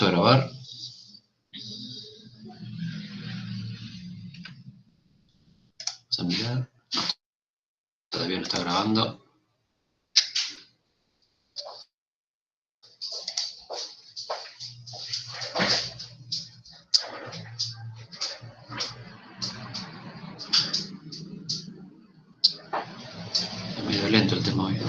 a grabar. Vamos a mirar. No, todavía no está grabando. Es medio lento el tema hoy.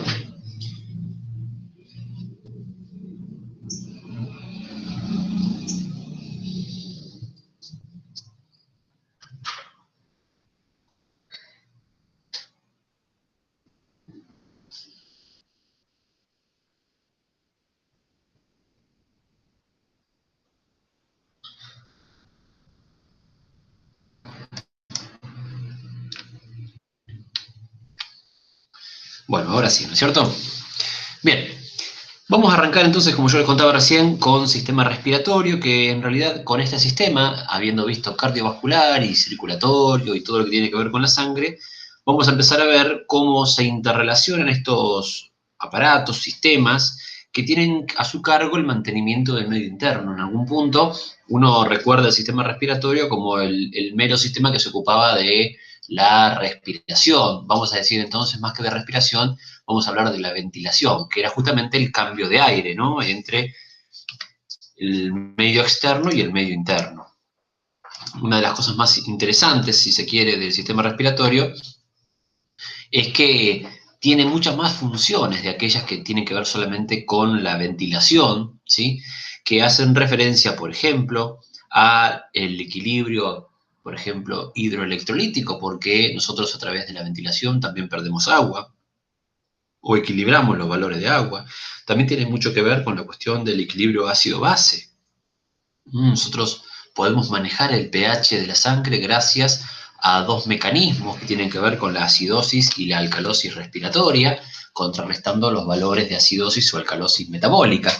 Bueno, ahora sí, ¿no es cierto? Bien, vamos a arrancar entonces, como yo les contaba recién, con sistema respiratorio, que en realidad con este sistema, habiendo visto cardiovascular y circulatorio y todo lo que tiene que ver con la sangre, vamos a empezar a ver cómo se interrelacionan estos aparatos, sistemas, que tienen a su cargo el mantenimiento del medio interno. En algún punto uno recuerda el sistema respiratorio como el mero sistema que se ocupaba de la respiración. Vamos a decir entonces, más que de respiración, vamos a hablar de la ventilación, que era justamente el cambio de aire, ¿no?, entre el medio externo y el medio interno. Una de las cosas más interesantes, si se quiere, del sistema respiratorio es que tiene muchas más funciones de aquellas que tienen que ver solamente con la ventilación, ¿sí?, que hacen referencia, por ejemplo, al equilibrio, por ejemplo, hidroelectrolítico, porque nosotros a través de la ventilación también perdemos agua, o equilibramos los valores de agua. También tiene mucho que ver con la cuestión del equilibrio ácido-base. Nosotros podemos manejar el pH de la sangre gracias a dos mecanismos que tienen que ver con la acidosis y la alcalosis respiratoria, contrarrestando los valores de acidosis o alcalosis metabólica.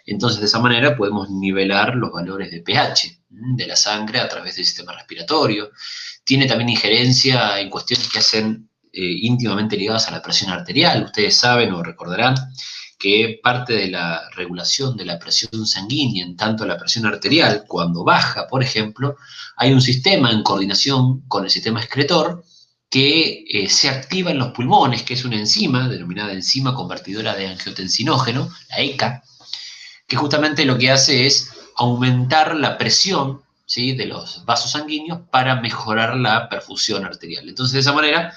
Entonces, de esa manera podemos nivelar los valores de pH de la sangre a través del sistema respiratorio. Tiene también injerencia en cuestiones que hacen íntimamente ligadas a la presión arterial. Ustedes saben o recordarán que parte de la regulación de la presión sanguínea, en tanto la presión arterial, cuando baja, por ejemplo, hay un sistema en coordinación con el sistema excretor que se activa en los pulmones, que es una enzima, denominada enzima convertidora de angiotensinógeno, la ECA, que justamente lo que hace es aumentar la presión, ¿sí?, de los vasos sanguíneos para mejorar la perfusión arterial. Entonces, de esa manera,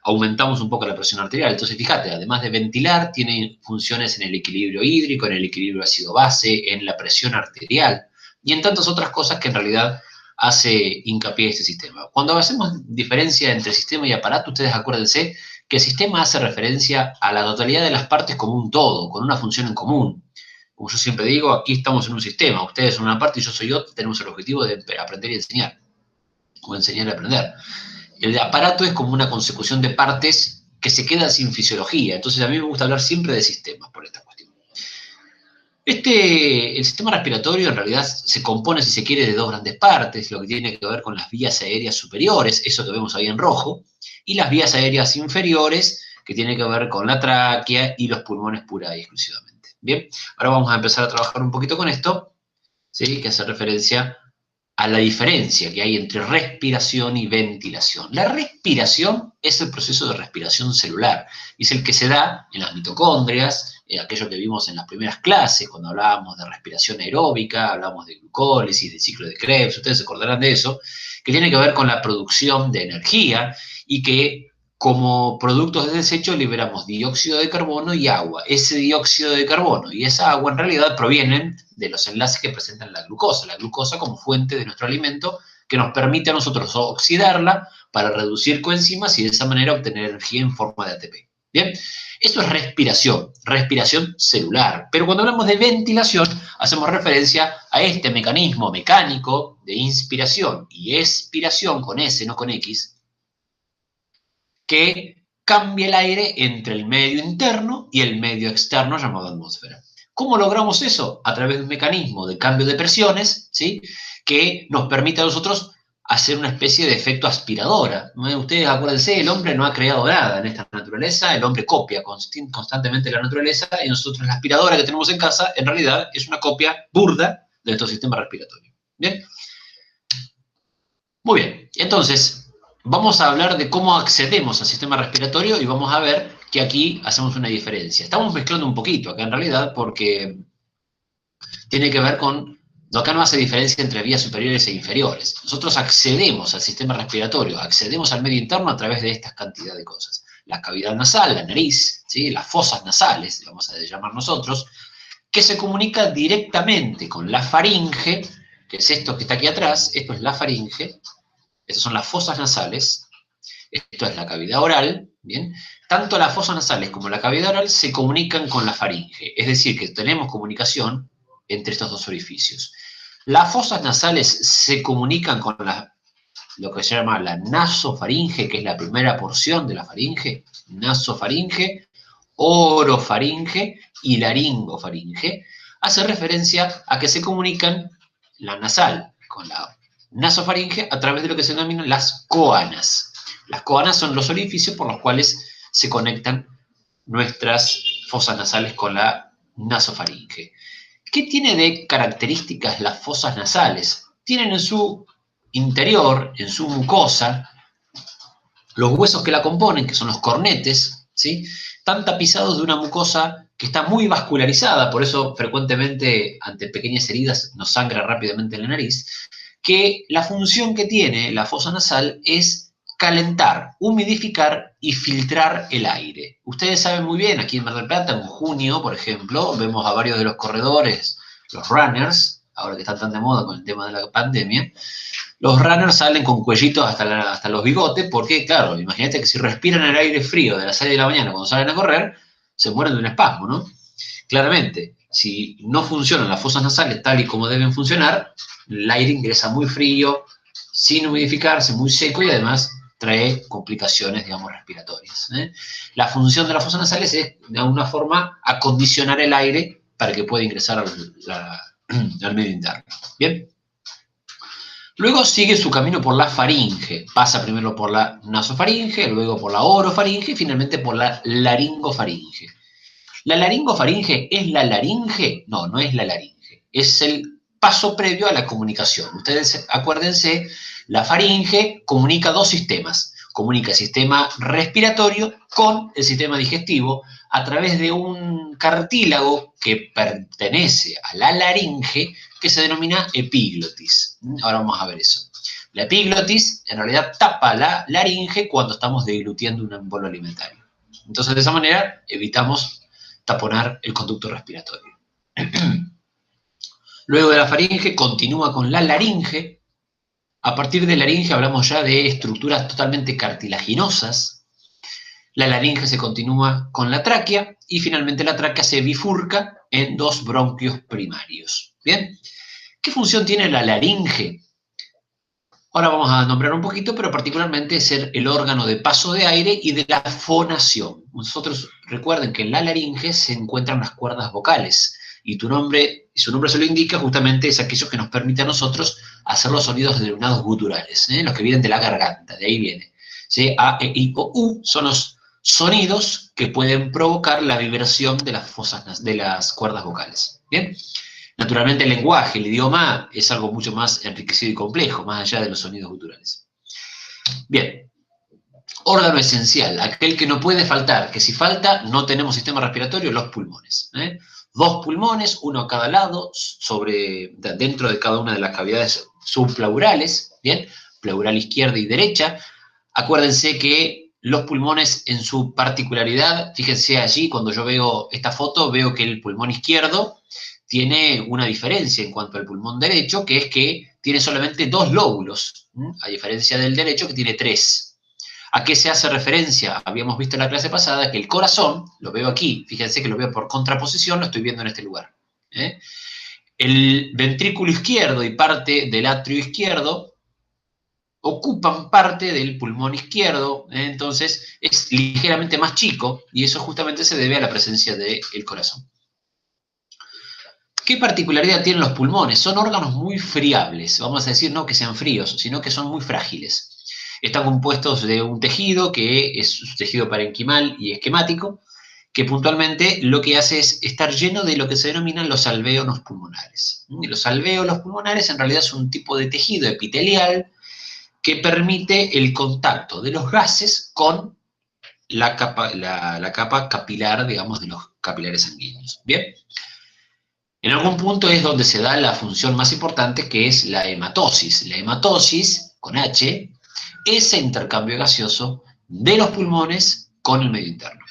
aumentamos un poco la presión arterial. Entonces, fíjate, además de ventilar, tiene funciones en el equilibrio hídrico, en el equilibrio ácido-base, en la presión arterial y en tantas otras cosas que en realidad hace hincapié este sistema. Cuando hacemos diferencia entre sistema y aparato, ustedes acuérdense que el sistema hace referencia a la totalidad de las partes como un todo, con una función en común. Como yo siempre digo, aquí estamos en un sistema, ustedes son una parte y yo soy otra, tenemos el objetivo de aprender y enseñar, o enseñar y aprender. El aparato es como una consecución de partes que se quedan sin fisiología. Entonces a mí me gusta hablar siempre de sistemas por esta cuestión. El sistema respiratorio en realidad se compone, si se quiere, de dos grandes partes, lo que tiene que ver con las vías aéreas superiores, eso que vemos ahí en rojo, y las vías aéreas inferiores, que tiene que ver con la tráquea y los pulmones pura y exclusivamente. Bien, ahora vamos a empezar a trabajar un poquito con esto, ¿sí?, que hace referencia a la diferencia que hay entre respiración y ventilación. La respiración es el proceso de respiración celular, y es el que se da en las mitocondrias, aquello que vimos en las primeras clases, cuando hablábamos de respiración aeróbica, hablábamos de glucólisis, del ciclo de Krebs, ustedes se acordarán de eso, que tiene que ver con la producción de energía y que como productos de desecho liberamos dióxido de carbono y agua. Ese dióxido de carbono y esa agua en realidad provienen de los enlaces que presentan la glucosa como fuente de nuestro alimento, que nos permite a nosotros oxidarla para reducir coenzimas y de esa manera obtener energía en forma de ATP. Bien, eso es respiración celular. Pero cuando hablamos de ventilación, hacemos referencia a este mecanismo mecánico de inspiración y expiración, con S, no con X, que cambia el aire entre el medio interno y el medio externo llamado atmósfera. ¿Cómo logramos eso? A través de un mecanismo de cambio de presiones, ¿sí?, que nos permite a nosotros hacer una especie de efecto aspiradora. Ustedes acuérdense, el hombre no ha creado nada en esta naturaleza, el hombre copia constantemente la naturaleza, y nosotros la aspiradora que tenemos en casa en realidad es una copia burda de nuestro sistema respiratorio. ¿Bien? Muy bien, entonces vamos a hablar de cómo accedemos al sistema respiratorio y vamos a ver que aquí hacemos una diferencia. Estamos mezclando un poquito acá en realidad porque tiene que ver con... Acá no hace diferencia entre vías superiores e inferiores. Nosotros accedemos al sistema respiratorio, accedemos al medio interno a través de esta cantidad de cosas. La cavidad nasal, la nariz, ¿sí? Las fosas nasales, vamos a llamar nosotros, que se comunica directamente con la faringe, que es esto que está aquí atrás, esto es la faringe, estas son las fosas nasales, esto es la cavidad oral, ¿bien? Tanto las fosas nasales como la cavidad oral se comunican con la faringe, es decir, que tenemos comunicación entre estos dos orificios. Las fosas nasales se comunican con lo que se llama la nasofaringe, que es la primera porción de la faringe, nasofaringe, orofaringe y laringofaringe. Hace referencia a que se comunican la nasal con la nasofaringe a través de lo que se denominan las coanas. Las coanas son los orificios por los cuales se conectan nuestras fosas nasales con la nasofaringe. ¿Qué tiene de características las fosas nasales? Tienen en su interior, en su mucosa, los huesos que la componen, que son los cornetes, ¿sí? Están tapizados de una mucosa que está muy vascularizada, por eso frecuentemente ante pequeñas heridas nos sangra rápidamente en la nariz, que la función que tiene la fosa nasal es calentar, humidificar y filtrar el aire. Ustedes saben muy bien, aquí en Mar del Plata, en junio, por ejemplo, vemos a varios de los corredores, los runners, ahora que están tan de moda con el tema de la pandemia, los runners salen con cuellitos hasta los bigotes, porque, claro, imagínate que si respiran el aire frío de las 6 de la mañana cuando salen a correr, se mueren de un espasmo, ¿no? Claramente, si no funcionan las fosas nasales tal y como deben funcionar, el aire ingresa muy frío, sin humidificarse, muy seco y además trae complicaciones, digamos, respiratorias. La función de las fosas nasales es, de alguna forma, acondicionar el aire para que pueda ingresar al medio interno. ¿Bien? Luego sigue su camino por la faringe, pasa primero por la nasofaringe, luego por la orofaringe y finalmente por la laringofaringe. ¿La laringofaringe es la laringe? No, no es la laringe, es el paso previo a la comunicación. Ustedes acuérdense, la faringe comunica dos sistemas, comunica el sistema respiratorio con el sistema digestivo a través de un cartílago que pertenece a la laringe que se denomina epiglotis. Ahora vamos a ver eso. La epiglotis en realidad tapa la laringe cuando estamos deglutiendo un embolo alimentario. Entonces de esa manera evitamos taponar el conducto respiratorio. Luego de la faringe continúa con la laringe. A partir de la laringe hablamos ya de estructuras totalmente cartilaginosas. La laringe se continúa con la tráquea y finalmente la tráquea se bifurca en dos bronquios primarios. ¿Bien? ¿Qué función tiene la laringe? Ahora vamos a nombrar un poquito, pero particularmente es el órgano de paso de aire y de la fonación. Nosotros recuerden que en la laringe se encuentran las cuerdas vocales y su nombre se lo indica, justamente es aquellos que nos permiten a nosotros hacer los sonidos denominados guturales, los que vienen de la garganta, de ahí viene. ¿Sí? A, E, I, O, U son los sonidos que pueden provocar la vibración de las cuerdas vocales. ¿Bien? Naturalmente el lenguaje, el idioma, es algo mucho más enriquecido y complejo, más allá de los sonidos guturales. Bien, órgano esencial, aquel que no puede faltar, que si falta no tenemos sistema respiratorio, los pulmones. Dos pulmones, uno a cada lado, dentro de cada una de las cavidades subpleurales, ¿bien? Pleural izquierda y derecha. Acuérdense que los pulmones en su particularidad, fíjense allí, cuando yo veo esta foto, veo que el pulmón izquierdo tiene una diferencia en cuanto al pulmón derecho, que es que tiene solamente dos lóbulos, a diferencia del derecho que tiene tres. ¿A qué se hace referencia? Habíamos visto en la clase pasada que el corazón, lo veo aquí, fíjense que lo veo por contraposición, lo estoy viendo en este lugar. El ventrículo izquierdo y parte del atrio izquierdo ocupan parte del pulmón izquierdo, entonces es ligeramente más chico y eso justamente se debe a la presencia del corazón. ¿Qué particularidad tienen los pulmones? Son órganos muy friables, vamos a decir no que sean fríos, sino que son muy frágiles. Están compuestos de un tejido que es un tejido parenquimal y esquemático, que puntualmente lo que hace es estar lleno de lo que se denominan los alvéolos pulmonares. Y los alvéolos pulmonares en realidad son un tipo de tejido epitelial que permite el contacto de los gases con la capa capilar, digamos, de los capilares sanguíneos. Bien. En algún punto es donde se da la función más importante, que es la hematosis. La hematosis, con H, ese intercambio gaseoso de los pulmones con el medio interno.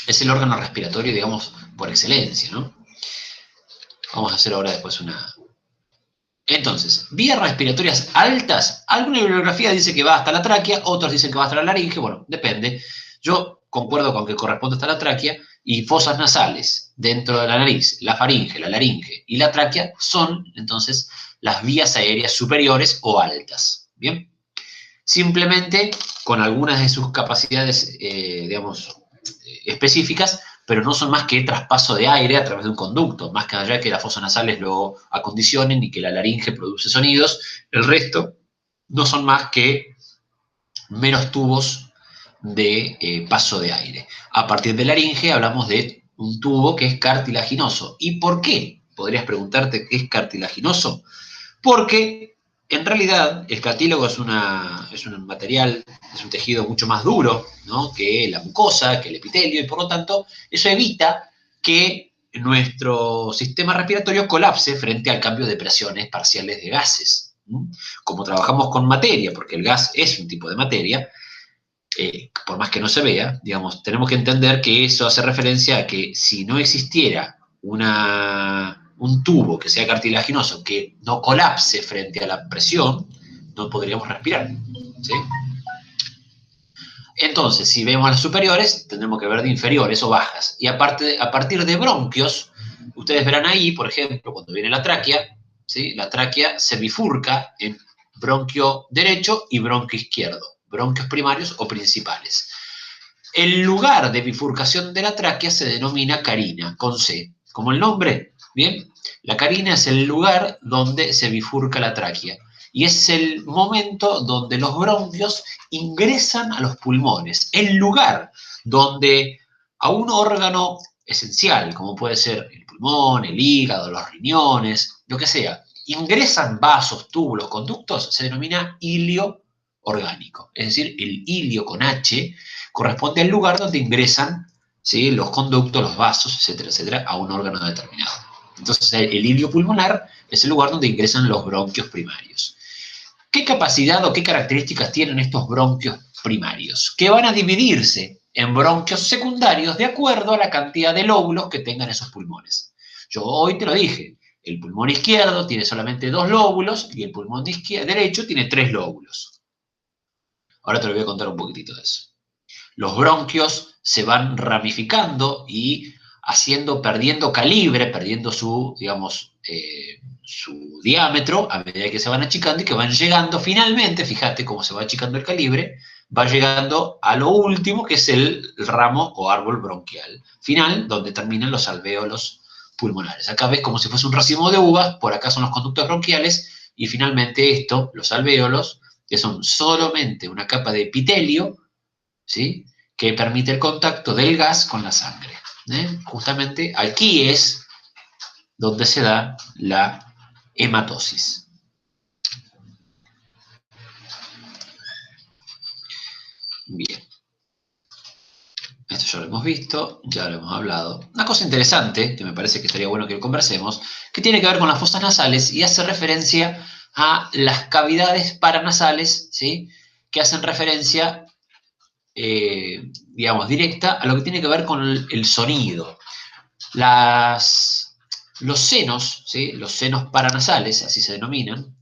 Es el órgano respiratorio, digamos, por excelencia, ¿no? Vamos a hacer ahora después una... Entonces, vías respiratorias altas, alguna bibliografía dice que va hasta la tráquea, otros dicen que va hasta la laringe, bueno, depende. Yo concuerdo con que corresponde hasta la tráquea, y fosas nasales dentro de la nariz, la faringe, la laringe y la tráquea son, entonces, las vías aéreas superiores o altas, ¿bien? Simplemente con algunas de sus capacidades, digamos, específicas, pero no son más que traspaso de aire a través de un conducto, más que allá que las fosas nasales lo acondicionen y que la laringe produce sonidos, el resto no son más que meros tubos de paso de aire. A partir de laringe hablamos de un tubo que es cartilaginoso. ¿Y por qué? Podrías preguntarte qué es cartilaginoso. Porque en realidad el cartílago es un material, es un tejido mucho más duro, ¿no?, que la mucosa, que el epitelio, y por lo tanto eso evita que nuestro sistema respiratorio colapse frente al cambio de presiones parciales de gases. Como trabajamos con materia, porque el gas es un tipo de materia, por más que no se vea, digamos, tenemos que entender que eso hace referencia a que si no existiera un tubo que sea cartilaginoso, que no colapse frente a la presión, no podríamos respirar, ¿sí? Entonces, si vemos las superiores, tendremos que ver de inferiores o bajas. Y aparte, a partir de bronquios, ustedes verán ahí, por ejemplo, cuando viene la tráquea, ¿sí?, la tráquea se bifurca en bronquio derecho y bronquio izquierdo, bronquios primarios o principales. El lugar de bifurcación de la tráquea se denomina carina, con C, como el nombre, ¿bien? La carina es el lugar donde se bifurca la tráquea y es el momento donde los bronquios ingresan a los pulmones, el lugar donde a un órgano esencial, como puede ser el pulmón, el hígado, los riñones, lo que sea, ingresan vasos, túbulos, conductos, se denomina hilio orgánico. Es decir, el hilio con H corresponde al lugar donde ingresan, ¿sí?, los conductos, los vasos, etcétera, etcétera, a un órgano determinado. Entonces, el hilio pulmonar es el lugar donde ingresan los bronquios primarios. ¿Qué capacidad o qué características tienen estos bronquios primarios? Que van a dividirse en bronquios secundarios de acuerdo a la cantidad de lóbulos que tengan esos pulmones. Yo hoy te lo dije, el pulmón izquierdo tiene solamente 2 lóbulos y el pulmón derecho tiene 3 lóbulos. Ahora te lo voy a contar un poquitito de eso. Los bronquios se van ramificando y perdiendo calibre, perdiendo su, digamos, su diámetro a medida que se van achicando y que van llegando finalmente, fíjate cómo se va achicando el calibre, va llegando a lo último, que es el ramo o árbol bronquial final, donde terminan los alvéolos pulmonares. Acá ves como si fuese un racimo de uvas, por acá son los conductos bronquiales, y finalmente esto, los alvéolos, que son solamente una capa de epitelio, ¿sí?, que permite el contacto del gas con la sangre. Justamente aquí es donde se da la hematosis. Bien. Esto ya lo hemos visto, ya lo hemos hablado. Una cosa interesante, que me parece que estaría bueno que lo conversemos, que tiene que ver con las fosas nasales y hace referencia a las cavidades paranasales, ¿sí?, que hacen referencia, digamos, directa a lo que tiene que ver con el sonido. Los senos, ¿sí?, los senos paranasales, así se denominan,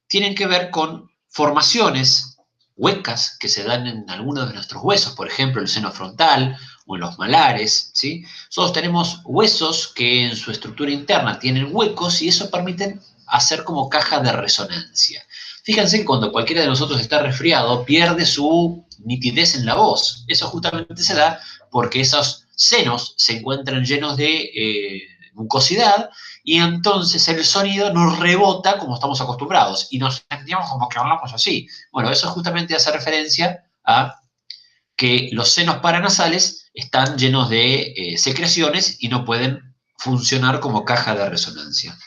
tienen que ver con formaciones huecas que se dan en algunos de nuestros huesos, por ejemplo, el seno frontal o en los malares, ¿sí? Nosotros tenemos huesos que en su estructura interna tienen huecos y eso permite hacer como caja de resonancia. Fíjense que cuando cualquiera de nosotros está resfriado, pierde su nitidez en la voz. Eso justamente se da porque esos senos se encuentran llenos de mucosidad y entonces el sonido nos rebota como estamos acostumbrados y nos sentimos como que hablamos así. Bueno, eso justamente hace referencia a que los senos paranasales están llenos de secreciones y no pueden funcionar como caja de resonancia.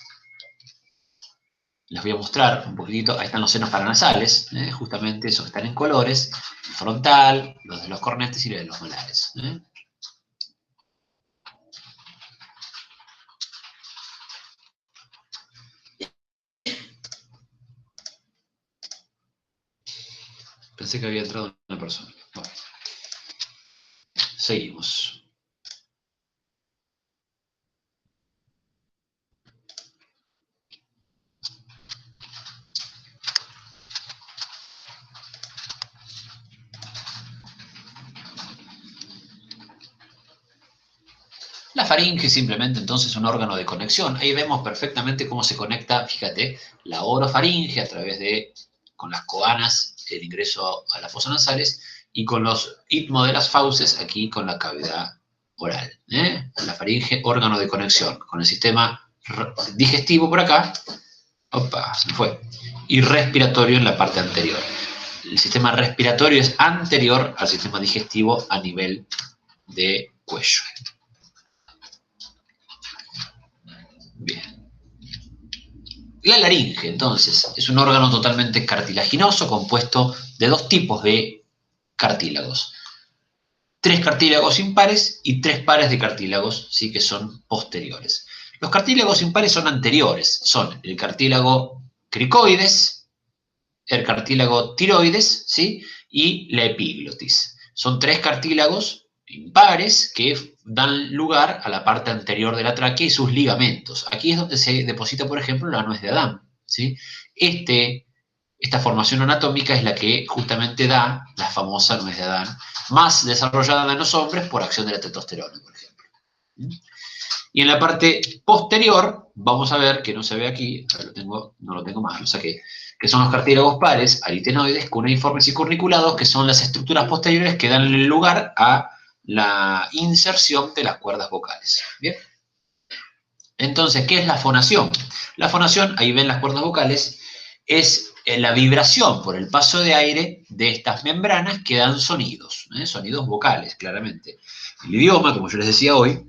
Les voy a mostrar un poquitito, ahí están los senos paranasales, justamente esos que están en colores, el frontal, los de los cornetes y los de los molares. Pensé que había entrado una persona. Bueno, seguimos. La faringe simplemente entonces es un órgano de conexión. Ahí vemos perfectamente cómo se conecta, fíjate, la orofaringe a través de, con las coanas, el ingreso a las fosas nasales, y con los istmos de las fauces aquí con la cavidad oral. La faringe, órgano de conexión con el sistema digestivo por acá, opa, se me fue, y respiratorio en la parte anterior. El sistema respiratorio es anterior al sistema digestivo a nivel de cuello. Bien. La laringe, entonces, es un órgano totalmente cartilaginoso compuesto de dos tipos de cartílagos. 3 cartílagos impares y 3 pares de cartílagos, ¿sí? Que son posteriores. Los cartílagos impares son anteriores, son el cartílago cricoides, el cartílago tiroides, ¿sí? Y la epiglotis. Son 3 cartílagos impares que dan lugar a la parte anterior de la tráquea y sus ligamentos. Aquí es donde se deposita, por ejemplo, la nuez de Adán, ¿sí? Esta formación anatómica es la que justamente da la famosa nuez de Adán, más desarrollada en los hombres por acción de la testosterona, por ejemplo. Y en la parte posterior, vamos a ver, que no se ve aquí, no lo tengo más, lo saqué, que son los cartílagos pares, aritenoides, cuneiformes y corniculados, que son las estructuras posteriores que dan lugar a la inserción de las cuerdas vocales. ¿Bien? Entonces, ¿qué es la fonación? La fonación, ahí ven las cuerdas vocales, es la vibración por el paso de aire de estas membranas que dan sonidos, sonidos vocales, claramente. El idioma, como yo les decía hoy,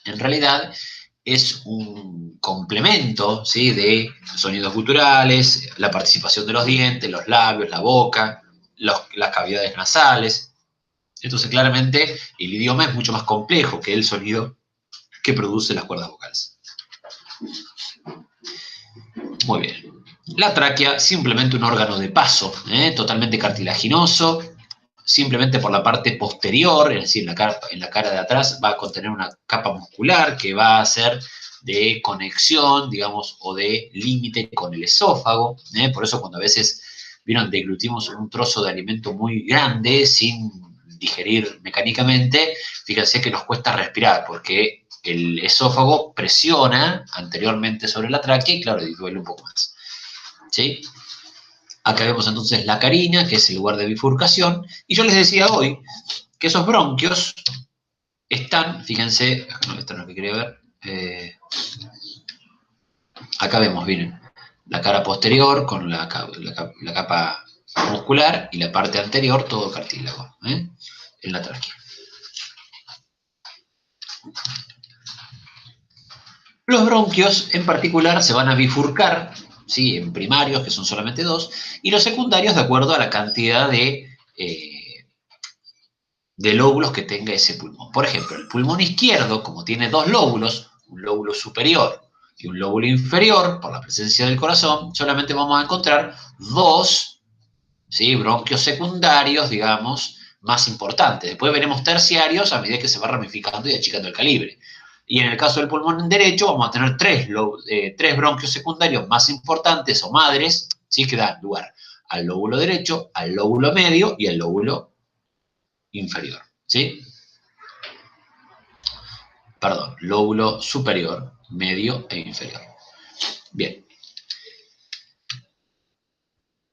en realidad es un complemento, ¿sí? De sonidos guturales, la participación de los dientes, los labios, la boca, las cavidades nasales. Entonces, claramente, el idioma es mucho más complejo que el sonido que produce las cuerdas vocales. Muy bien. La tráquea, simplemente un órgano de paso, totalmente cartilaginoso, simplemente por la parte posterior, es decir, en la cara de atrás va a contener una capa muscular que va a ser de conexión, digamos, o de límite con el esófago. Por eso cuando a veces, vieron, deglutimos un trozo de alimento muy grande sin digerir mecánicamente, fíjense que nos cuesta respirar porque el esófago presiona anteriormente sobre la tráquea y claro, duele un poco más. ¿Sí? Acá vemos entonces la carina, que es el lugar de bifurcación, y yo les decía hoy que esos bronquios están, fíjense, no, esto no es lo que quería ver, acá vemos, miren, la cara posterior con la capa muscular y la parte anterior todo cartílago, en la tráquea. Los bronquios en particular se van a bifurcar, ¿sí? En primarios, que son solamente 2, y los secundarios de acuerdo a la cantidad de lóbulos que tenga ese pulmón. Por ejemplo, el pulmón izquierdo, como tiene 2 lóbulos, un lóbulo superior y un lóbulo inferior, por la presencia del corazón, solamente vamos a encontrar 2, ¿sí? Bronquios secundarios, digamos, más importantes. Después veremos terciarios a medida que se va ramificando y achicando el calibre. Y en el caso del pulmón derecho vamos a tener 3 bronquios secundarios más importantes o madres, ¿sí? Que dan lugar al lóbulo derecho, al lóbulo medio y al lóbulo inferior, ¿sí? Perdón, lóbulo superior, medio e inferior. Bien.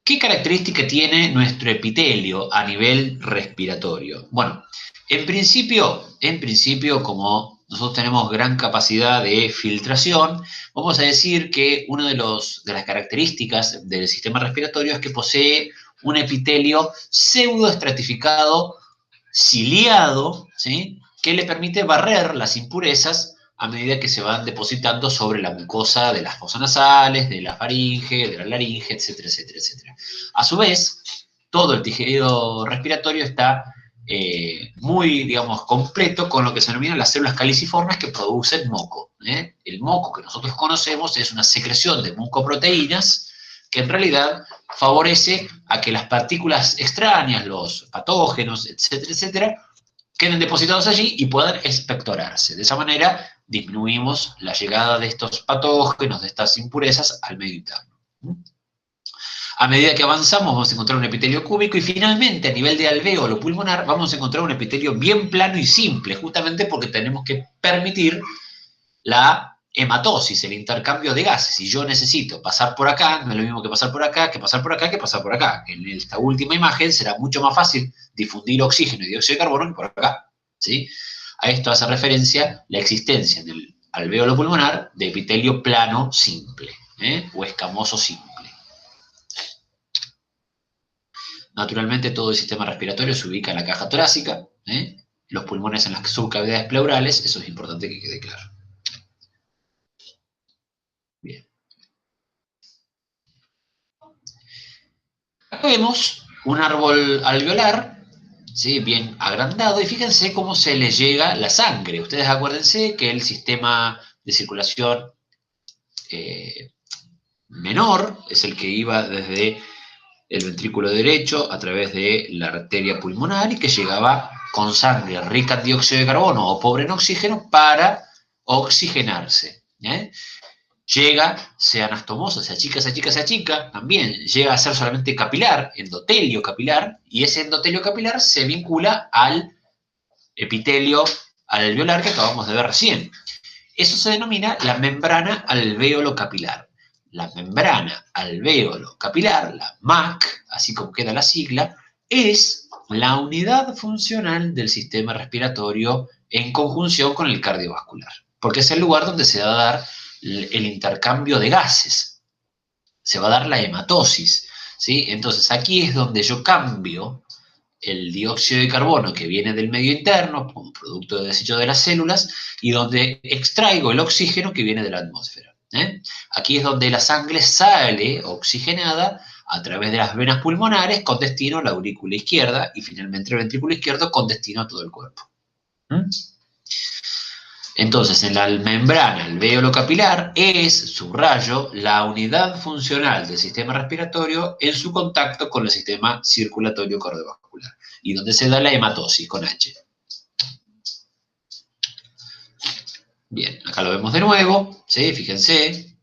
¿Qué característica tiene nuestro epitelio a nivel respiratorio? Bueno, en principio, como nosotros tenemos gran capacidad de filtración, vamos a decir que una de las características del sistema respiratorio es que posee un epitelio pseudoestratificado ciliado, ¿sí?, que le permite barrer las impurezas a medida que se van depositando sobre la mucosa de las fosas nasales, de la faringe, de la laringe, etcétera, etcétera, etcétera. A su vez, todo el tejido respiratorio está muy, digamos, completo con lo que se denominan las células caliciformes que producen moco. El moco que nosotros conocemos es una secreción de mucoproteínas que en realidad favorece a que las partículas extrañas, los patógenos, etcétera, etcétera, queden depositados allí y puedan expectorarse. De esa manera disminuimos la llegada de estos patógenos, de estas impurezas al medio interno. A medida que avanzamos vamos a encontrar un epitelio cúbico y finalmente a nivel de alvéolo pulmonar vamos a encontrar un epitelio bien plano y simple, justamente porque tenemos que permitir la hematosis, el intercambio de gases. Si yo necesito pasar por acá, no es lo mismo que pasar por acá, que pasar por acá, que pasar por acá. En esta última imagen será mucho más fácil difundir oxígeno y dióxido de carbono que por acá, ¿sí? A esto hace referencia la existencia en el alvéolo pulmonar de epitelio plano simple, o escamoso simple. Naturalmente, todo el sistema respiratorio se ubica en la caja torácica, los pulmones en las subcavidades pleurales, eso es importante que quede claro. Bien. Acá vemos un árbol alveolar, ¿sí?, bien agrandado, y fíjense cómo se le llega la sangre. Ustedes acuérdense que el sistema de circulación menor es el que iba desde el ventrículo derecho a través de la arteria pulmonar y que llegaba con sangre rica en dióxido de carbono o pobre en oxígeno para oxigenarse. Llega, se anastomosa, se achica, también llega a ser solamente capilar, endotelio capilar, y ese endotelio capilar se vincula al epitelio alveolar que acabamos de ver recién. Eso se denomina la membrana alvéolo capilar. La membrana alvéolo capilar, la MAC, así como queda la sigla, es la unidad funcional del sistema respiratorio en conjunción con el cardiovascular, porque es el lugar donde se va a dar el intercambio de gases, se va a dar la hematosis, ¿sí? Entonces aquí es donde yo cambio el dióxido de carbono que viene del medio interno, como producto de desecho de las células, y donde extraigo el oxígeno que viene de la atmósfera. Aquí es donde la sangre sale oxigenada a través de las venas pulmonares con destino a la aurícula izquierda y finalmente el ventrículo izquierdo con destino a todo el cuerpo. Entonces, en la membrana alvéolo capilar es, subrayo, la unidad funcional del sistema respiratorio en su contacto con el sistema circulatorio cardiovascular y donde se da la hematosis con H. Bien, acá lo vemos de nuevo, ¿sí? Fíjense.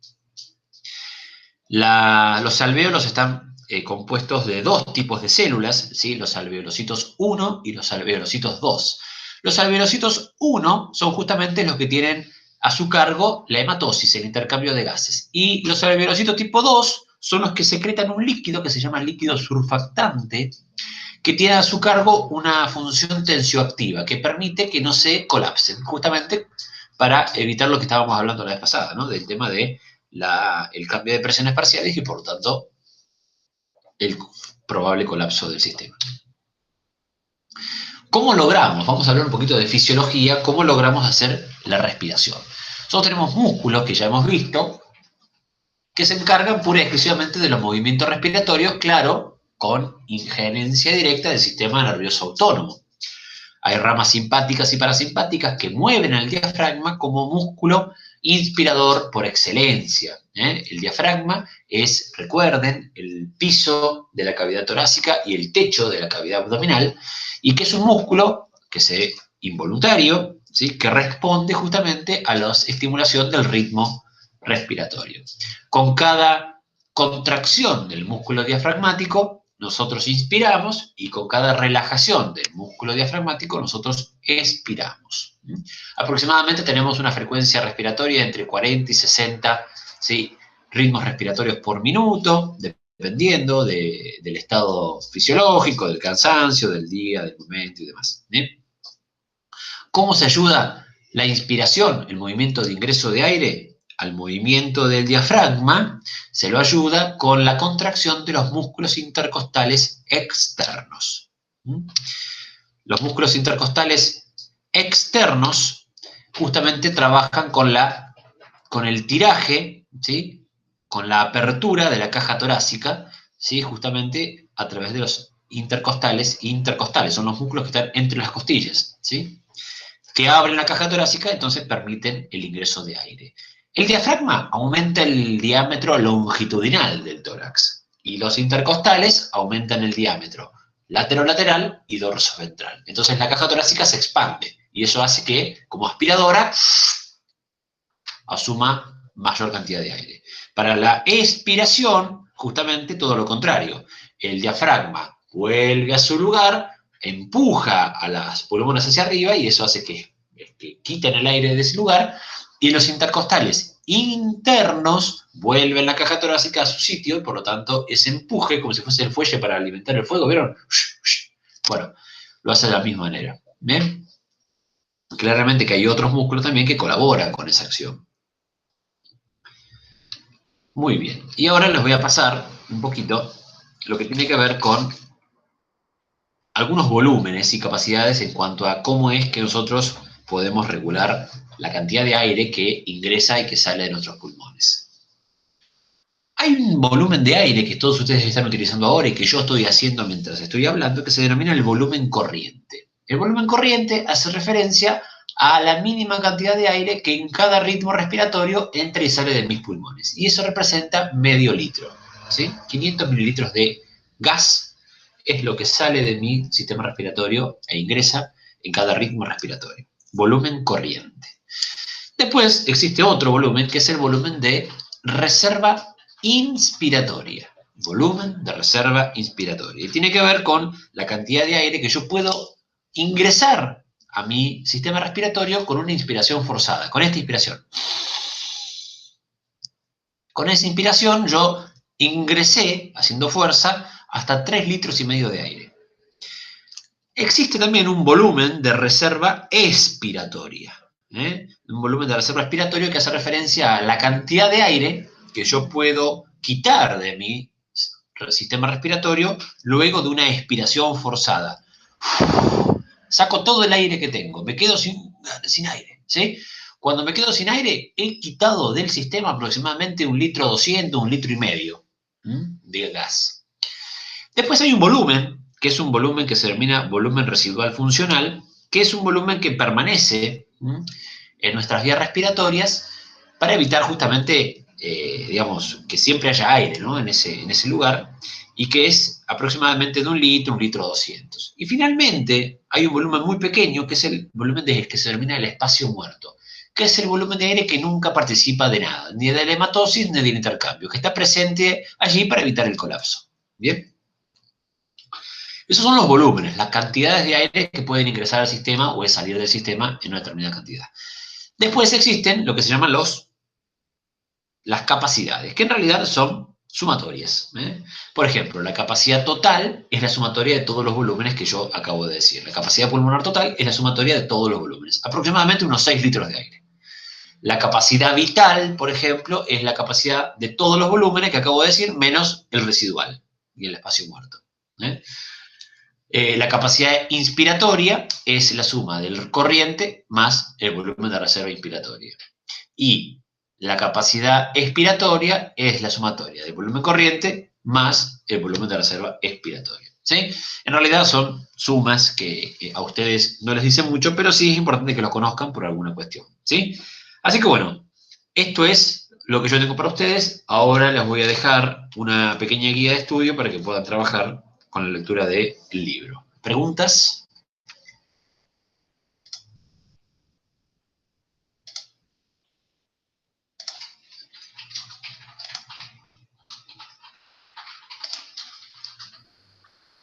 Los alvéolos están compuestos de dos tipos de células, ¿sí?, los alveolocitos 1 y los alveolocitos 2. Los alveolocitos 1 son justamente los que tienen a su cargo la hematosis, el intercambio de gases. Y los alveolocitos tipo 2 son los que secretan un líquido que se llama líquido surfactante, que tiene a su cargo una función tensioactiva que permite que no se colapsen, justamente para evitar lo que estábamos hablando la vez pasada, ¿no?, del tema de el cambio de presiones parciales y, por lo tanto, el probable colapso del sistema. ¿Cómo logramos? Vamos a hablar un poquito de fisiología, ¿cómo logramos hacer la respiración? Nosotros tenemos músculos, que ya hemos visto, que se encargan pura y exclusivamente de los movimientos respiratorios, claro, con injerencia directa del sistema nervioso autónomo. Hay ramas simpáticas y parasimpáticas que mueven al diafragma como músculo inspirador por excelencia. El diafragma es, recuerden, el piso de la cavidad torácica y el techo de la cavidad abdominal, y que es un músculo que es involuntario, ¿sí?, que responde justamente a la estimulación del ritmo respiratorio. Con cada contracción del músculo diafragmático, nosotros inspiramos, y con cada relajación del músculo diafragmático nosotros expiramos. Aproximadamente tenemos una frecuencia respiratoria entre 40 y 60, ¿sí?, ritmos respiratorios por minuto, dependiendo del estado fisiológico, del cansancio, del día, del momento y demás. ¿Cómo se ayuda la inspiración, el movimiento de ingreso de aire? Al movimiento del diafragma se lo ayuda con la contracción de los músculos intercostales externos. Los músculos intercostales externos justamente trabajan con el tiraje, ¿sí? Con la apertura de la caja torácica, ¿sí? Justamente a través de los intercostales. Intercostales son los músculos que están entre las costillas, ¿sí? Que abren la caja torácica, entonces permiten el ingreso de aire. El diafragma aumenta el diámetro longitudinal del tórax y los intercostales aumentan el diámetro lateral y dorsoventral. Entonces la caja torácica se expande y eso hace que, como aspiradora, asuma mayor cantidad de aire. Para la expiración, justamente todo lo contrario. El diafragma vuelve a su lugar, empuja a las pulmones hacia arriba y eso hace que quiten el aire de ese lugar y los intercostales internos vuelven la caja torácica a su sitio y por lo tanto ese empuje, como si fuese el fuelle para alimentar el fuego, ¿vieron? Bueno, lo hace de la misma manera. ¿Bien? Claramente que hay otros músculos también que colaboran con esa acción. Muy bien, y ahora les voy a pasar un poquito lo que tiene que ver con algunos volúmenes y capacidades en cuanto a cómo es que nosotros podemos regular la cantidad de aire que ingresa y que sale de nuestros pulmones. Hay un volumen de aire que todos ustedes están utilizando ahora y que yo estoy haciendo mientras estoy hablando que se denomina el volumen corriente. El volumen corriente hace referencia a la mínima cantidad de aire que en cada ritmo respiratorio entra y sale de mis pulmones. Y eso representa medio litro. ¿Sí? 500 mililitros de gas es lo que sale de mi sistema respiratorio e ingresa en cada ritmo respiratorio. Volumen corriente. Después existe otro volumen que es el volumen de reserva inspiratoria. Volumen de reserva inspiratoria. Y tiene que ver con la cantidad de aire que yo puedo ingresar a mi sistema respiratorio con una inspiración forzada, con esta inspiración. Con esa inspiración yo ingresé, haciendo fuerza, hasta 3,5 litros de aire. Existe también un volumen de reserva expiratoria. Un volumen de reserva expiratoria que hace referencia a la cantidad de aire que yo puedo quitar de mi sistema respiratorio luego de una expiración forzada. Saco todo el aire que tengo, me quedo sin aire, ¿sí? Cuando me quedo sin aire, he quitado del sistema aproximadamente 1,2 litros, 1,5 litros de gas. Después hay un volumen, que es un volumen que se denomina volumen residual funcional, que es un volumen que permanece en nuestras vías respiratorias para evitar justamente, digamos, que siempre haya aire, ¿no? en ese lugar, y que es aproximadamente de 1 litro, 1,2 litros. Y finalmente hay un volumen muy pequeño, que es el volumen que se denomina el espacio muerto, que es el volumen de aire que nunca participa de nada, ni de la hematosis ni del intercambio, que está presente allí para evitar el colapso. ¿Bien? Esos son los volúmenes, las cantidades de aire que pueden ingresar al sistema o salir del sistema en una determinada cantidad. Después existen lo que se llaman las capacidades, que en realidad son sumatorias. Por ejemplo, la capacidad total es la sumatoria de todos los volúmenes que yo acabo de decir. La capacidad pulmonar total es la sumatoria de todos los volúmenes, aproximadamente unos 6 litros de aire. La capacidad vital, por ejemplo, es la capacidad de todos los volúmenes que acabo de decir, menos el residual y el espacio muerto. La capacidad inspiratoria es la suma del corriente más el volumen de reserva inspiratoria. Y la capacidad expiratoria es la sumatoria del volumen corriente más el volumen de reserva expiratoria. ¿Sí? En realidad son sumas que a ustedes no les dicen mucho, pero sí es importante que lo conozcan por alguna cuestión. ¿Sí? Así que bueno, esto es lo que yo tengo para ustedes. Ahora les voy a dejar una pequeña guía de estudio para que puedan trabajar con la lectura del libro. ¿Preguntas?